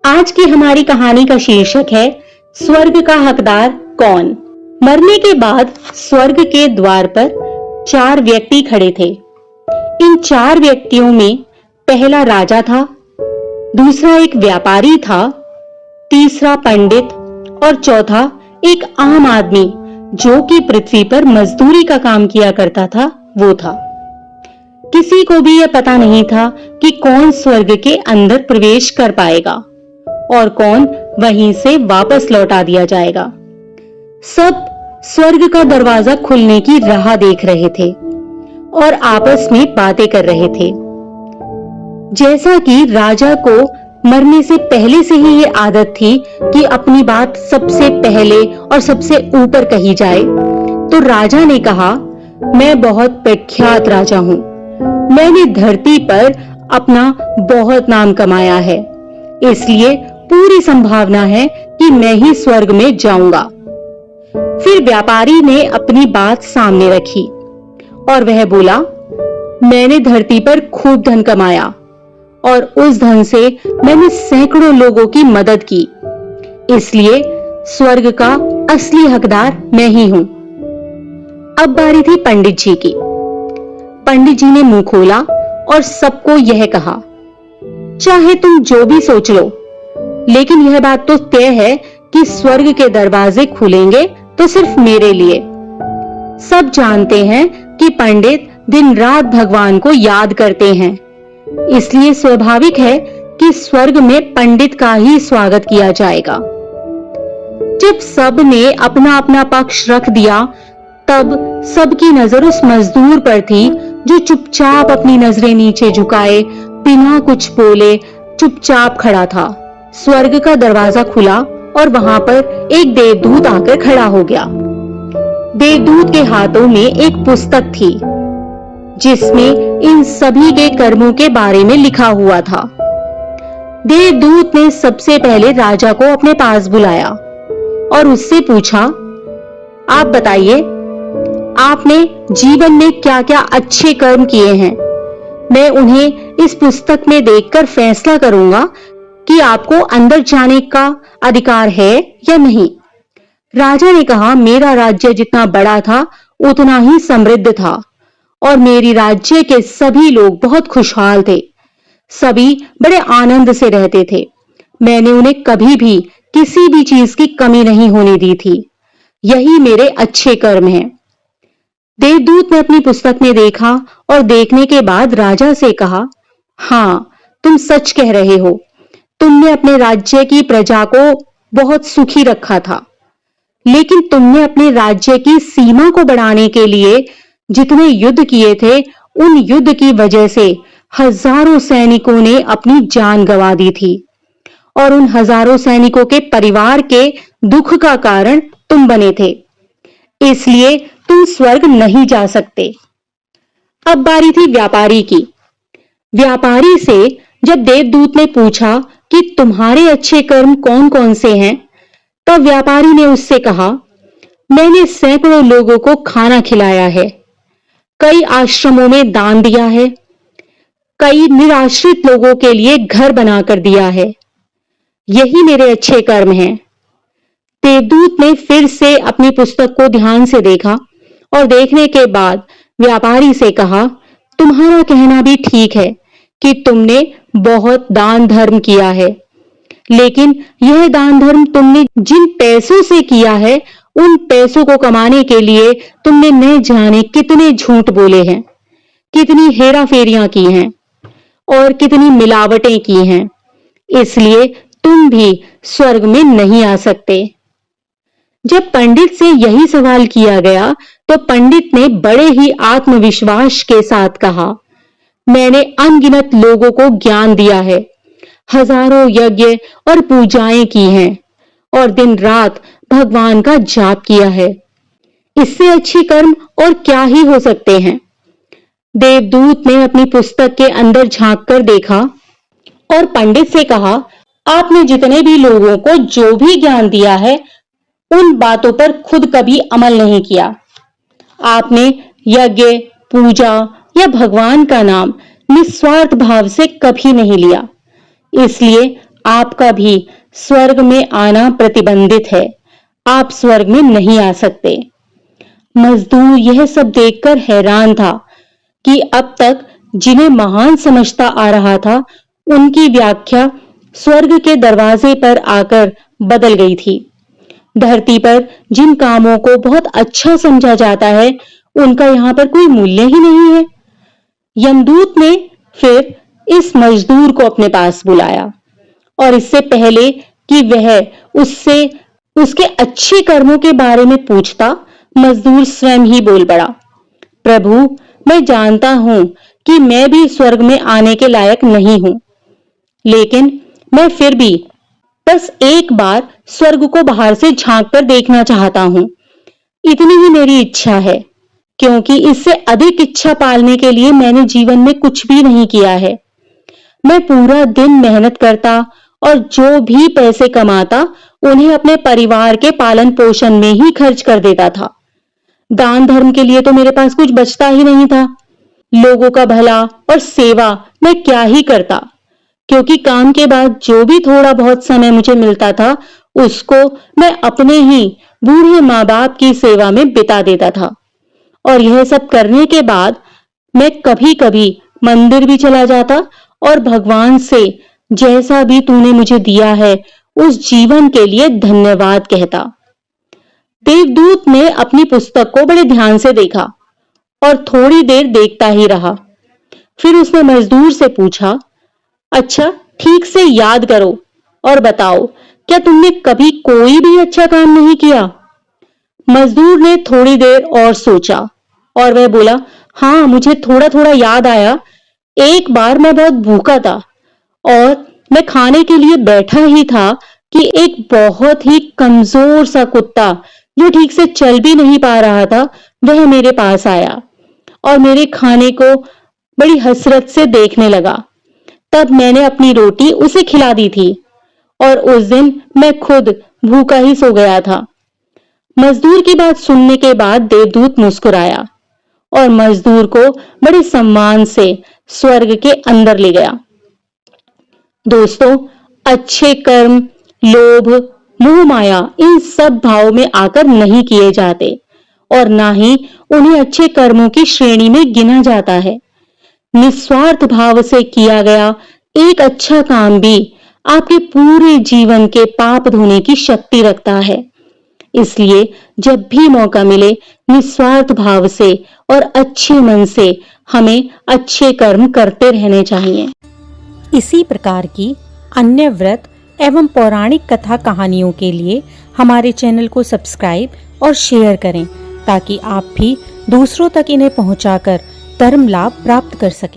आज की हमारी कहानी का शीर्षक है स्वर्ग का हकदार कौन। मरने के बाद स्वर्ग के द्वार पर 4 व्यक्ति खड़े थे। इन 4 व्यक्तियों में पहला राजा था, दूसरा एक व्यापारी था, तीसरा पंडित और चौथा एक आम आदमी जो कि पृथ्वी पर मजदूरी का काम किया करता था, वो था। किसी को भी यह पता नहीं था कि कौन स्वर्ग के अंदर प्रवेश कर पाएगा और कौन वहीं से वापस लौटा दिया जाएगा। सब स्वर्ग का दरवाजा खुलने की राह देख रहे थे और आपस में बातें कर रहे थे। जैसा कि राजा को मरने से पहले से ही ये आदत थी कि अपनी बात सबसे पहले और सबसे ऊपर कही जाए, तो राजा ने कहा, मैं बहुत प्रख्यात राजा हूं। मैंने धरती पर अपना बहुत नाम कमाया है, इसलिए पूरी संभावना है कि मैं ही स्वर्ग में जाऊंगा। फिर व्यापारी ने अपनी बात सामने रखी और वह बोला, मैंने धरती पर खूब धन कमाया और उस धन से मैंने सैकड़ों लोगों की मदद की, इसलिए स्वर्ग का असली हकदार मैं ही हूं। अब बारी थी पंडित जी की। पंडित जी ने मुंह खोला और सबको यह कहा, चाहे तुम जो भी सोच लो, लेकिन यह बात तो तय है कि स्वर्ग के दरवाजे खुलेंगे तो सिर्फ मेरे लिए। सब जानते हैं कि पंडित दिन रात भगवान को याद करते हैं, इसलिए स्वाभाविक है कि स्वर्ग में पंडित का ही स्वागत किया जाएगा। जब सब ने अपना अपना पक्ष रख दिया, तब सबकी नजर उस मजदूर पर थी जो चुपचाप अपनी नजरें नीचे झुकाए बिना कुछ बोले चुपचाप खड़ा था। स्वर्ग का दरवाजा खुला और वहां पर एक देवदूत आकर खड़ा हो गया। देवदूत के हाथों में एक पुस्तक थी जिसमें इन सभी के कर्मों के बारे में लिखा हुआ था। देवदूत ने सबसे पहले राजा को अपने पास बुलाया और उससे पूछा, आप बताइए, आपने जीवन में क्या क्या अच्छे कर्म किए हैं। मैं उन्हें इस पुस्तक में देखकर फैसला करूंगा कि आपको अंदर जाने का अधिकार है या नहीं। राजा ने कहा, मेरा राज्य जितना बड़ा था उतना ही समृद्ध था और मेरी राज्य के सभी लोग बहुत खुशहाल थे। सभी बड़े आनंद से रहते थे। मैंने उन्हें कभी भी किसी भी चीज की कमी नहीं होने दी थी। यही मेरे अच्छे कर्म हैं। देवदूत ने अपनी पुस्तक में देखा और देखने के बाद राजा से कहा, हाँ, तुम सच कह रहे हो। तुमने अपने राज्य की प्रजा को बहुत सुखी रखा था, लेकिन तुमने अपने राज्य की सीमा को बढ़ाने के लिए जितने युद्ध किए थे, उन युद्ध की वजह से हजारों सैनिकों ने अपनी जान गंवा दी थी और उन हजारों सैनिकों के परिवार के दुख का कारण तुम बने थे, इसलिए तुम स्वर्ग नहीं जा सकते। अब बारी थी व्यापारी की। व्यापारी से जब देवदूत ने पूछा कि तुम्हारे अच्छे कर्म कौन कौन से हैं, तब व्यापारी ने उससे कहा, मैंने सैकड़ों लोगों को खाना खिलाया है, कई आश्रमों में दान दिया है, कई निराश्रित लोगों के लिए घर बनाकर दिया है। यही मेरे अच्छे कर्म हैं। देवदूत ने फिर से अपनी पुस्तक को ध्यान से देखा और देखने के बाद व्यापारी से कहा, तुम्हारा कहना भी ठीक है कि तुमने बहुत दान धर्म किया है, लेकिन यह दान धर्म तुमने जिन पैसों से किया है, उन पैसों को कमाने के लिए तुमने न जाने कितने झूठ बोले हैं, कितनी हेराफेरियां की हैं और कितनी मिलावटें की हैं, इसलिए तुम भी स्वर्ग में नहीं आ सकते। जब पंडित से यही सवाल किया गया, तो पंडित ने बड़े ही आत्मविश्वास के साथ कहा, मैंने अनगिनत लोगों को ज्ञान दिया है, हजारों यज्ञ और पूजाएं की हैं और दिन रात भगवान का जाप किया है। इससे अच्छे कर्म और क्या ही हो सकते हैं। देवदूत ने अपनी पुस्तक के अंदर झांक कर देखा और पंडित से कहा, आपने जितने भी लोगों को जो भी ज्ञान दिया है, उन बातों पर खुद कभी अमल नहीं किया। आपने यज्ञ, पूजा या भगवान का नाम निस्वार्थ भाव से कभी नहीं लिया, इसलिए आपका भी स्वर्ग में आना प्रतिबंधित है। आप स्वर्ग में नहीं आ सकते। मजदूर यह सब देखकर हैरान था कि अब तक जिन्हें महान समझता आ रहा था, उनकी व्याख्या स्वर्ग के दरवाजे पर आकर बदल गई थी। धरती पर जिन कामों को बहुत अच्छा समझा जाता है, उनका यहाँ पर कोई मूल्य ही नहीं है। यमदूत ने फिर इस मजदूर को अपने पास बुलाया और इससे पहले कि वह उससे उसके अच्छे कर्मों के बारे में पूछता, मजदूर स्वयं ही बोल पड़ा, प्रभु, मैं जानता हूं कि मैं भी स्वर्ग में आने के लायक नहीं हूं, लेकिन मैं फिर भी बस एक बार स्वर्ग को बाहर से झांक कर देखना चाहता हूं। इतनी ही मेरी इच्छा है, क्योंकि इससे अधिक इच्छा पालने के लिए मैंने जीवन में कुछ भी नहीं किया है। मैं पूरा दिन मेहनत करता और जो भी पैसे कमाता उन्हें अपने परिवार के पालन पोषण में ही खर्च कर देता था। दान धर्म के लिए तो मेरे पास कुछ बचता ही नहीं था। लोगों का भला और सेवा मैं क्या ही करता, क्योंकि काम के बाद जो भी थोड़ा बहुत समय मुझे मिलता था, उसको मैं अपने ही बूढ़े माँ बाप की सेवा में बिता देता था। और यह सब करने के बाद मैं कभी कभी मंदिर भी चला जाता और भगवान से जैसा भी तूने मुझे दिया है उस जीवन के लिए धन्यवाद कहता। देवदूत ने अपनी पुस्तक को बड़े ध्यान से देखा और थोड़ी देर देखता ही रहा। फिर उसने मजदूर से पूछा, अच्छा, ठीक से याद करो और बताओ, क्या तुमने कभी कोई भी अच्छा काम नहीं किया? मजदूर ने थोड़ी देर और सोचा और वह बोला, हाँ, मुझे थोड़ा थोड़ा याद आया। एक बार मैं बहुत भूखा था और मैं खाने के लिए बैठा ही था कि एक बहुत ही कमजोर सा कुत्ता जो ठीक से चल भी नहीं पा रहा था, वह मेरे पास आया और मेरे खाने को बड़ी हसरत से देखने लगा। तब मैंने अपनी रोटी उसे खिला दी थी और उस दिन मैं खुद भूखा ही सो गया था। मजदूर की बात सुनने के बाद देवदूत मुस्कुराया और मजदूर को बड़े सम्मान से स्वर्ग के अंदर ले गया। दोस्तों, अच्छे कर्म लोभ, मोह माया इन सब भाव में आकर नहीं किए जाते और ना ही उन्हें अच्छे कर्मों की श्रेणी में गिना जाता है। निस्वार्थ भाव से किया गया एक अच्छा काम भी आपके पूरे जीवन के पाप धोने की शक्ति रखता है। इसलिए जब भी मौका मिले, निस्वार्थ भाव से और अच्छे मन से हमें अच्छे कर्म करते रहने चाहिए। इसी प्रकार की अन्य व्रत एवं पौराणिक कथा कहानियों के लिए हमारे चैनल को सब्सक्राइब और शेयर करें, ताकि आप भी दूसरों तक इन्हें पहुंचाकर धर्म लाभ प्राप्त कर सकें।